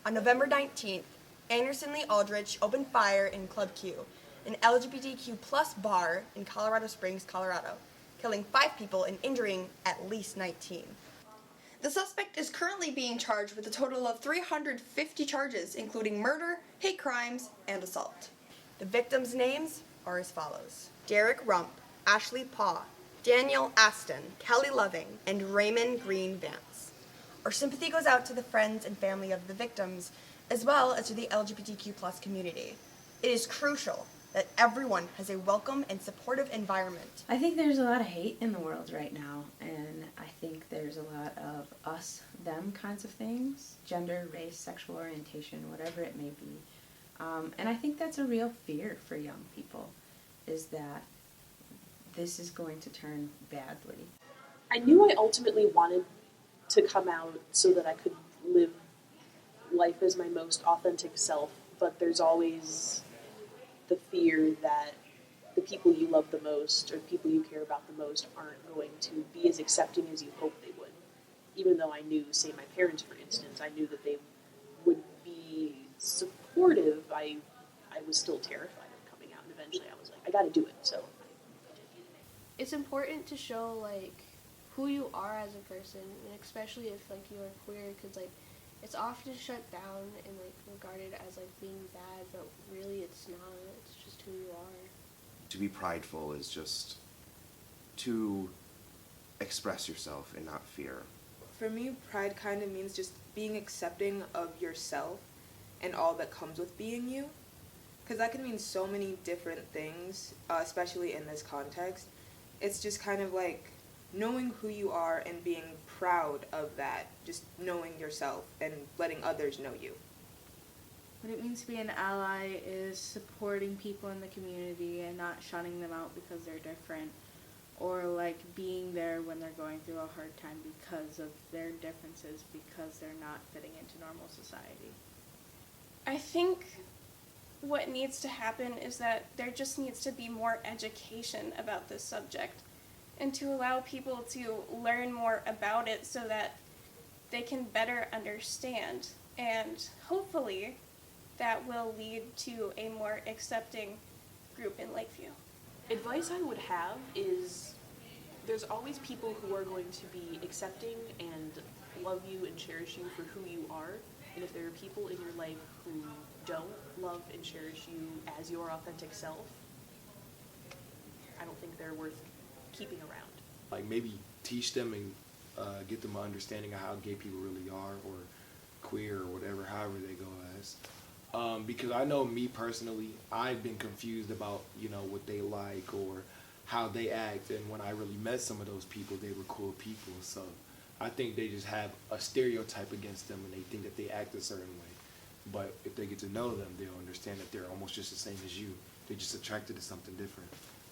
On November 19th, Anderson Lee Aldrich opened fire in Club Q, an LGBTQ plus bar in Colorado Springs, Colorado, killing 5 people and injuring at least 19. The suspect is currently being charged with a total of 350 charges, including murder, hate crimes, and assault. The victims' names are as follows: Derek Rump, Ashley Paw, Daniel Aston, Kelly Loving, and Raymond Green Vance. Our sympathy goes out to the friends and family of the victims, as well as to the LGBTQ plus community. It is crucial that everyone has a welcome and supportive environment. I think there's a lot of hate in the world right now, and I think there's a lot of us, them kinds of things, gender, race, sexual orientation, whatever it may be. And I think that's a real fear for young people, is that this is going to turn badly. I knew I ultimately wanted to come out so that I could live life as my most authentic self, but there's always the fear that the people you love the most or the people you care about the most aren't going to be as accepting as you hope they would. Even though I knew, say my parents for instance, I knew that they would be supportive, I was still terrified of coming out, and eventually I was like, I gotta do it, so I did. It's important to show, like, who you are as a person, and especially if, like, you are queer, because, like, it's often shut down and, like, regarded as, like, being bad, but really it's not. It's just who you are. To be prideful is just to express yourself and not fear. For me, pride kind of means just being accepting of yourself and all that comes with being you. Because that can mean so many different things, especially in this context. It's just kind of like knowing who you are and being proud of that, just knowing yourself and letting others know you. What it means to be an ally is supporting people in the community and not shunning them out because they're different, or like being there when they're going through a hard time because of their differences, because they're not fitting into normal society. I think what needs to happen is that there just needs to be more education about this subject, and to allow people to learn more about it so that they can better understand, and hopefully that will lead to a more accepting group in Lakeview. Advice I would have is there's always people who are going to be accepting and love you and cherish you for who you are, and if there are people in your life who don't love and cherish you as your authentic self, I don't think they're worth keeping around. Like maybe teach them and get them an understanding of how gay people really are, or queer, or whatever, however they go as. Because I know me personally, I've been confused about, what they like or how they act, and when I really met some of those people, they were cool people. So I think they just have a stereotype against them and they think that they act a certain way. But if they get to know them, they'll understand that they're almost just the same as you. They're just attracted to something different.